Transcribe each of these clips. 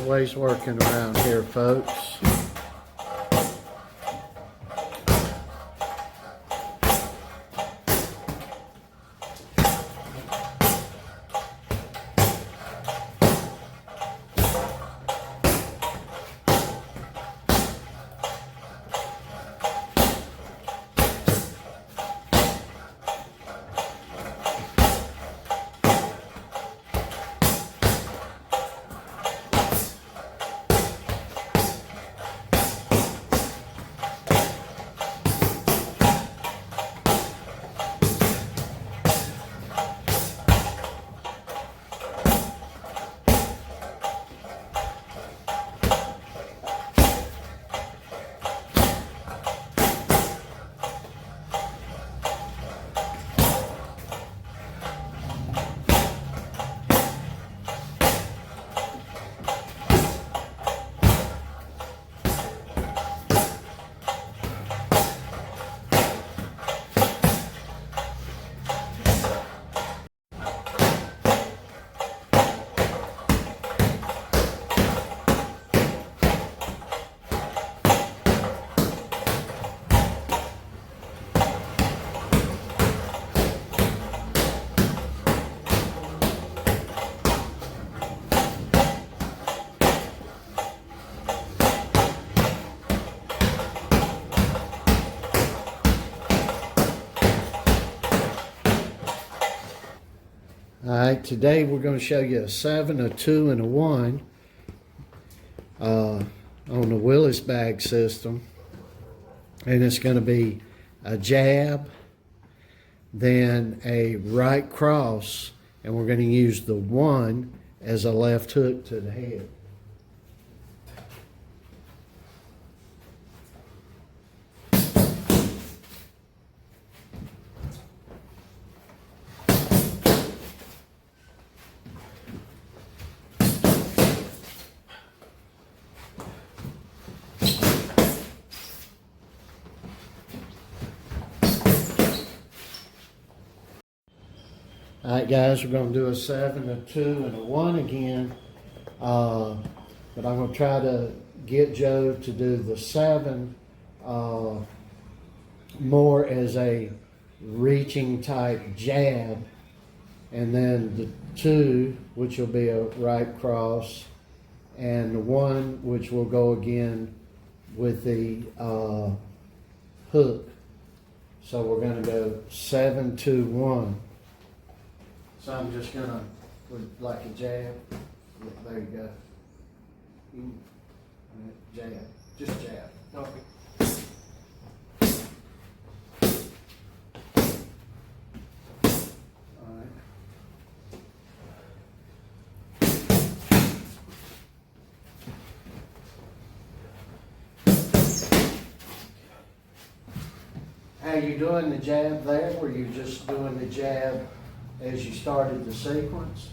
always working around here, folks. Alright, today we're going to show you a 7, a 2, and a 1 on the Willis bag system. And it's going to be a jab, then a right cross, and we're going to use the 1 as a left hook to the head. Alright guys, we're going to do a 7, a 2, and a 1 again. But I'm going to try to get Joe to do the 7 more as a reaching type jab. And then the 2, which will be a right cross. And the 1, which will go again with the hook. So we're going to go 7, 2, 1. So I'm just gonna, with like a jab, there you go. Jab, just jab. Okay. All right. How you doing the jab there? Were you just doing the jab as you started the sequence?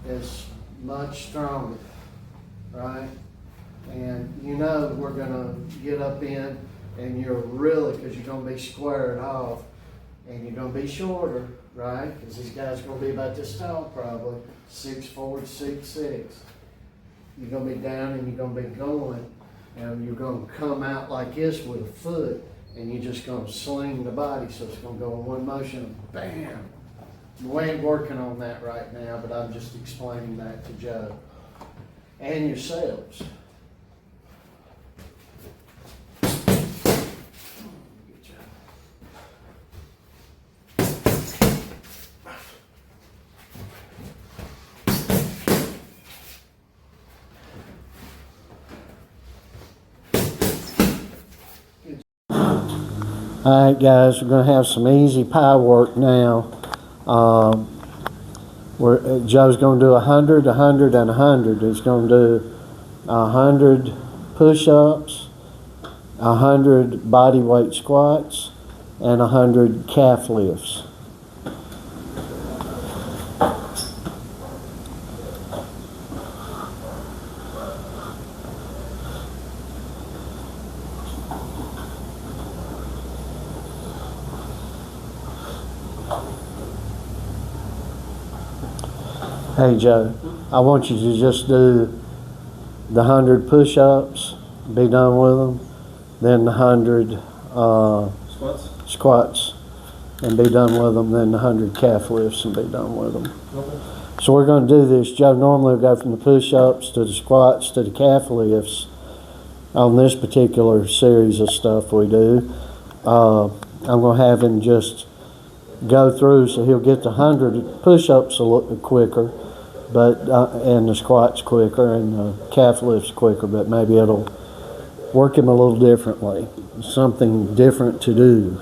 Is much stronger, right? And you know we're gonna get up in and you're really, because you're gonna be squared off and you're gonna be shorter, right? Because these guys are gonna be about this tall probably, 6'4", 6'6". You're gonna be down and you're gonna be going and you're gonna come out like this with a foot and you're just gonna sling the body, so it's gonna go in one motion, bam. We ain't working on that right now, but I'm just explaining that to Joe and yourselves. All right, guys, we're going to have some easy power work now. Joe's going to do 100, 100, and 100. He's going to do 100 push-ups, 100 body weight squats, and 100 calf lifts. Hey Joe, I want you to just do the 100 push-ups, be done with them, then the 100 squats, and be done with them, then the 100 calf lifts and be done with them. Okay. So we're going to do this. Joe normally will go from the push-ups to the squats to the calf lifts on this particular series of stuff we do. I'm going to have him just go through, so he'll get the 100 push-ups a little quicker, but and the squats quicker and the calf lifts quicker, but maybe it'll work him a little differently. Something different to do.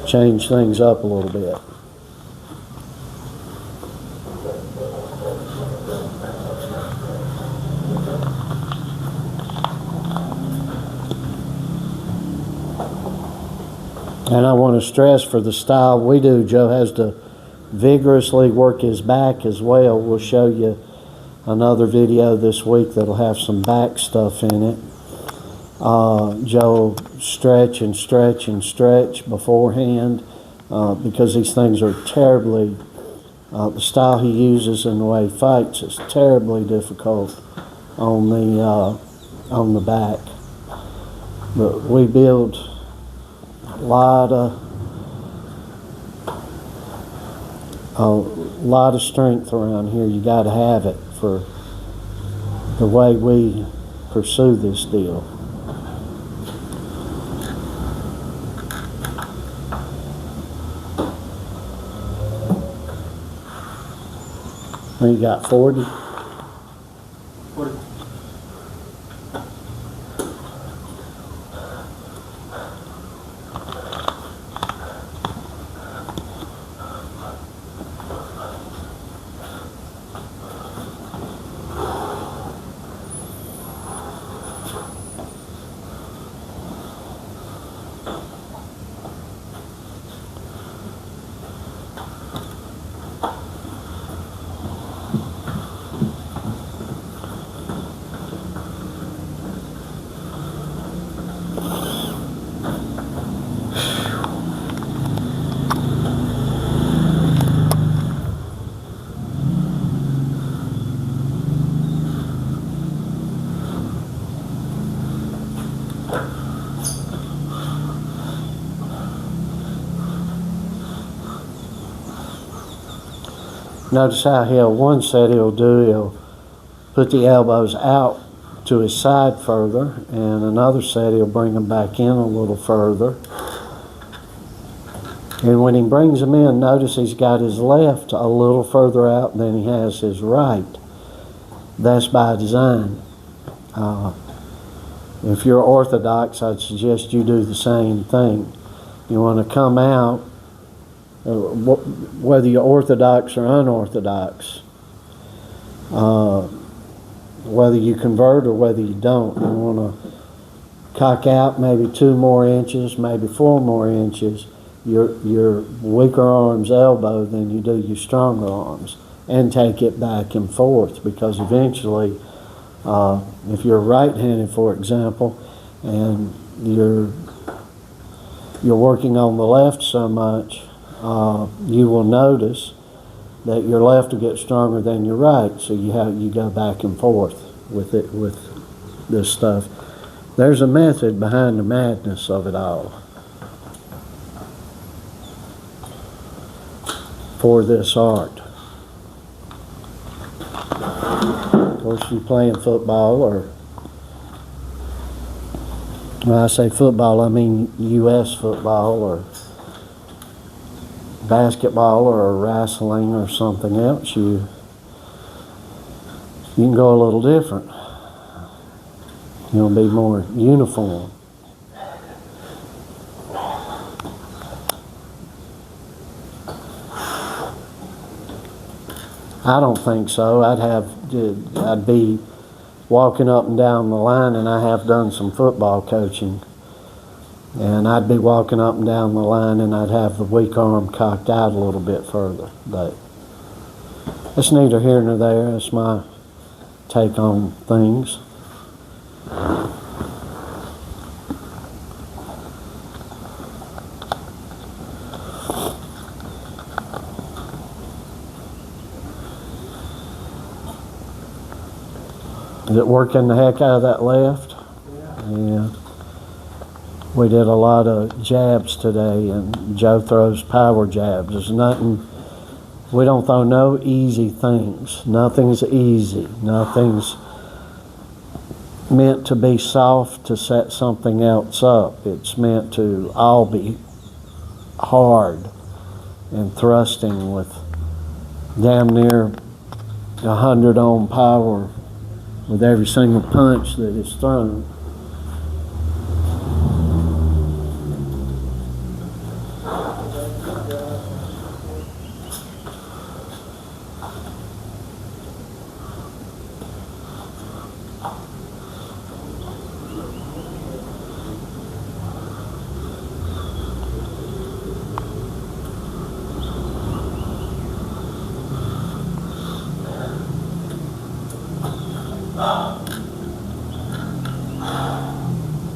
Change things up a little bit. And I want to stress, for the style we do, Joe has to vigorously work his back as well. We'll show you another video this week that'll have some back stuff in it. Joe stretch and stretch and stretch beforehand because these things are terribly, the style he uses and the way he fights is terribly difficult on the back. But we build a lot of strength around here. You got to have it for the way we pursue this deal. You got 40? 40. Notice how one set he'll put the elbows out to his side further, and another set he'll bring them back in a little further. And when he brings them in, notice he's got his left a little further out than he has his right. That's by design. If you're orthodox, I'd suggest you do the same thing. You want to come out, whether you're orthodox or unorthodox, whether you convert or whether you don't, you want to cock out maybe 2 more inches, maybe 4 more inches, your weaker arm's elbow than you do your stronger arms, and take it back and forth, because eventually, if you're right-handed, for example, and you're working on the left so much, you will notice that your left will get stronger than your right, so you go back and forth with it, with this stuff. There's a method behind the madness of it all for this art. Of course, you're playing football, or when I say football, I mean U.S. football, or basketball, or wrestling, or something else. You can go a little different. You'll be more uniform. I don't think so. I'd be walking up and down the line, and I have done some football coaching, and I'd be walking up and down the line, and I'd have the weak arm cocked out a little bit further. But it's neither here nor there. It's my take on things. Is it working the heck out of that left? Yeah. We did a lot of jabs today, and Joe throws power jabs. There's nothing, we don't throw no easy things. Nothing's easy. Nothing's meant to be soft to set something else up. It's meant to all be hard and thrusting with damn near 100 on power with every single punch that is thrown.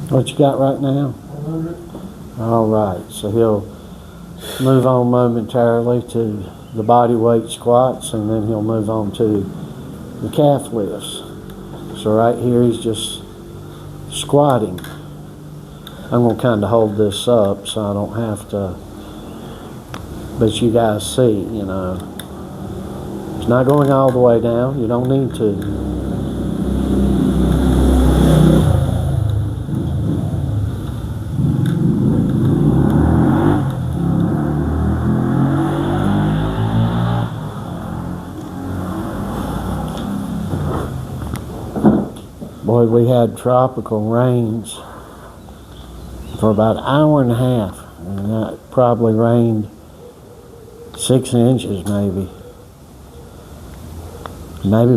What you got right now? 100. All right, so he'll move on momentarily to the body weight squats, and then he'll move on to the calf lifts. So right here he's just squatting. I'm going to kind of hold this up so I don't have to, but you guys see, you know, it's not going all the way down. You don't need to. Boy, we had tropical rains for about an hour and a half, and that probably rained 6 inches maybe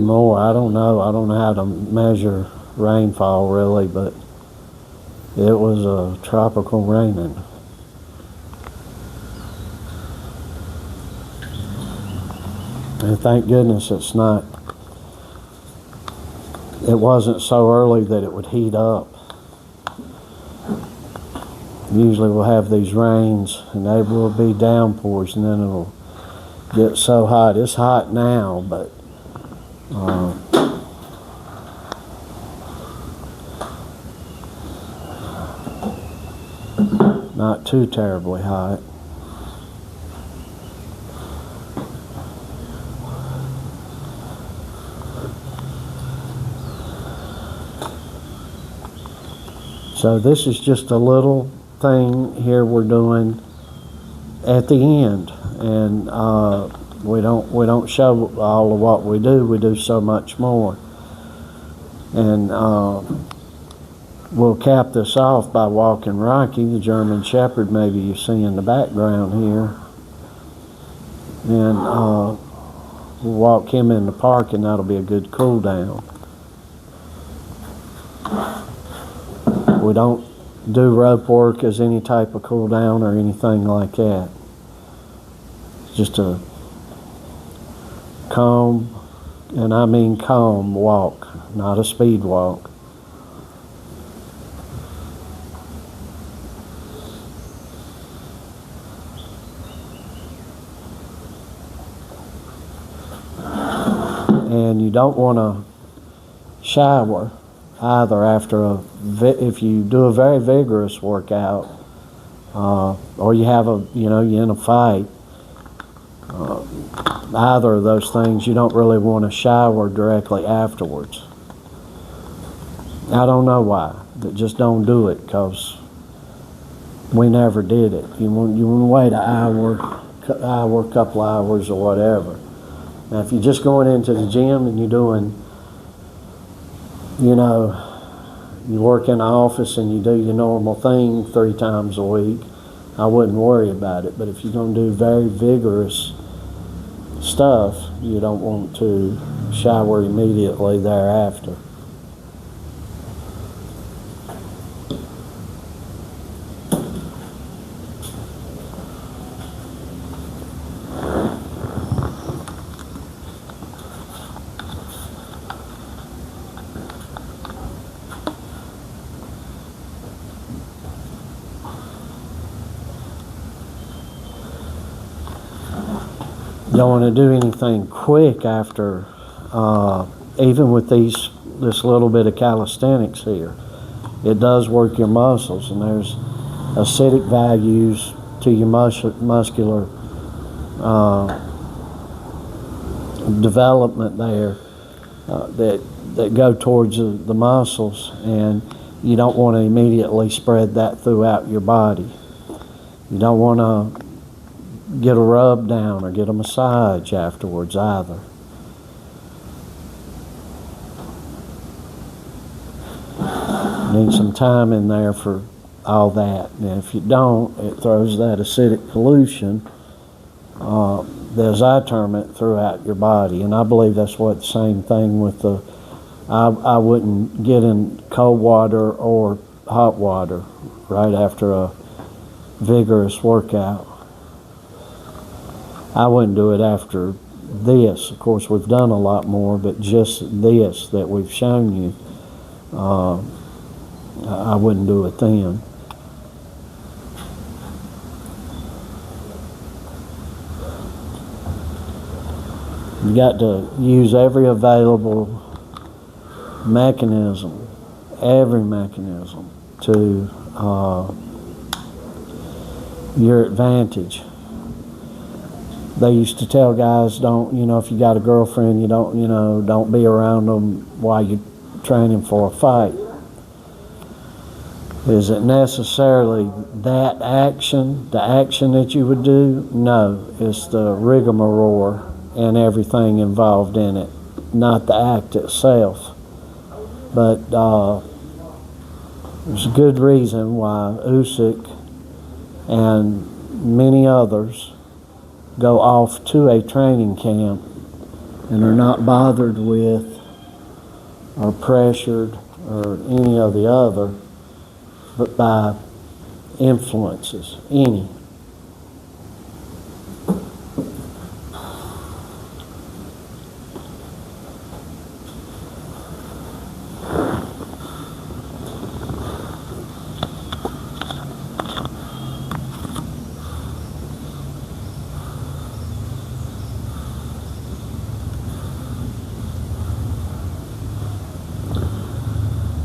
more. I don't know how to measure rainfall really, but it was a tropical raining. And thank goodness it wasn't so early that it would heat up. Usually we'll have these rains and they will be downpours, and then it'll get so hot. It's hot now, but not too terribly hot. So this is just a little thing here we're doing at the end, and we don't show all of what we do. We do so much more, and we'll cap this off by walking Rocky, the German Shepherd. Maybe you see in the background here, and we'll walk him in the park, and that'll be a good cool down. We don't do rope work as any type of cool down or anything like that. It's just a calm, and I mean calm walk, not a speed walk. And you don't want to shower either after if you do a very vigorous workout, or you have you're in a fight, either of those things, you don't really want to shower directly afterwards. I don't know why, but just don't do it, because we never did it. You want to wait an hour, couple hours or whatever. Now if you're just going into the gym and you're doing, you work in the office and you do your normal thing 3 times a week, I wouldn't worry about it. But if you're going to do very vigorous stuff, you don't want to shower immediately thereafter. Don't want to do anything quick after, even with these this little bit of calisthenics here. It does work your muscles, and there's acidic values to your muscular development there that go towards the muscles, and you don't want to immediately spread that throughout your body. You don't want to get a rub down or get a massage afterwards either. Need some time in there for all that. And if you don't, it throws that acidic pollution, as I term it, throughout your body. And I believe that's what the same thing with the, I wouldn't get in cold water or hot water right after a vigorous workout. I wouldn't do it after this. Of course, we've done a lot more, but just this that we've shown you, I wouldn't do it then. You got to use every available mechanism, to your advantage. They used to tell guys, don't, if you got a girlfriend, don't be around them while you're training for a fight. Is it necessarily that action, the action that you would do? No, it's the rigmarole and everything involved in it, not the act itself. But there's a good reason why Usyk and many others go off to a training camp and are not bothered with or pressured or any of the other, but by influences, any.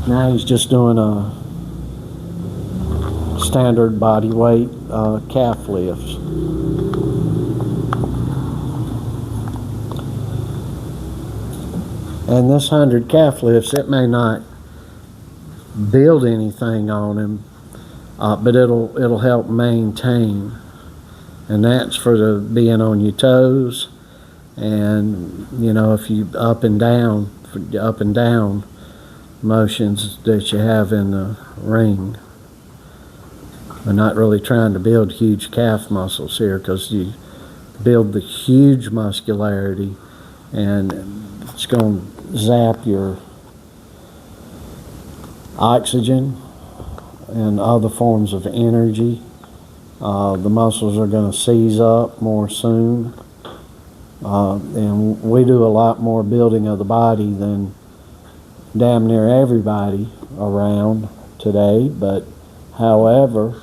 Now he's just doing a standard body weight calf lifts. And this 100 calf lifts, it may not build anything on him, but it'll help maintain. And that's for the being on your toes, and if you up and down motions that you have in the ring. We're not really trying to build huge calf muscles here, because you build the huge muscularity and it's going to zap your oxygen and other forms of energy. The muscles are going to seize up more soon. And we do a lot more building of the body than damn near everybody around today, but however,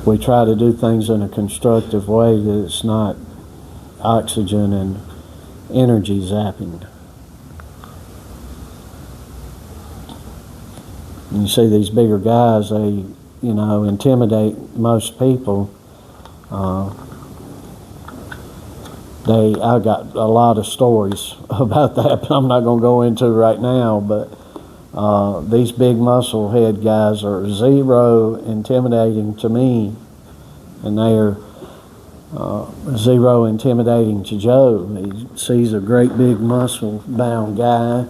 we try to do things in a constructive way that it's not oxygen and energy zapping. And you see these bigger guys, they intimidate most people. I got a lot of stories about that, but I'm not going to go into right now. But these big muscle head guys are zero intimidating to me, and they are zero intimidating to Joe. He sees a great big muscle-bound guy,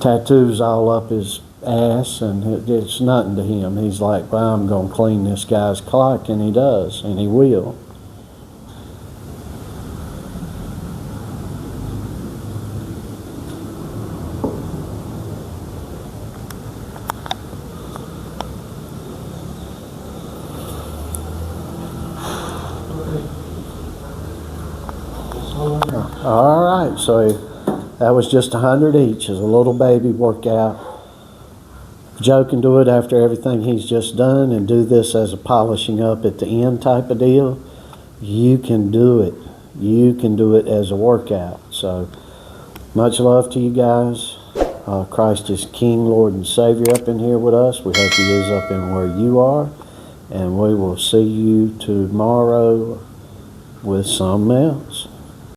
tattoos all up his ass, and it's nothing to him. He's like, well, I'm going to clean this guy's clock, and he does, and he will. All right, so that was just 100 each as a little baby workout. Joe can do it after everything he's just done and do this as a polishing up at the end type of deal. You can do it. You can do it as a workout. So Much love to you guys. Christ is King, Lord, and Savior up in here with us. We hope He is up in where you are. And we will see you tomorrow with something else.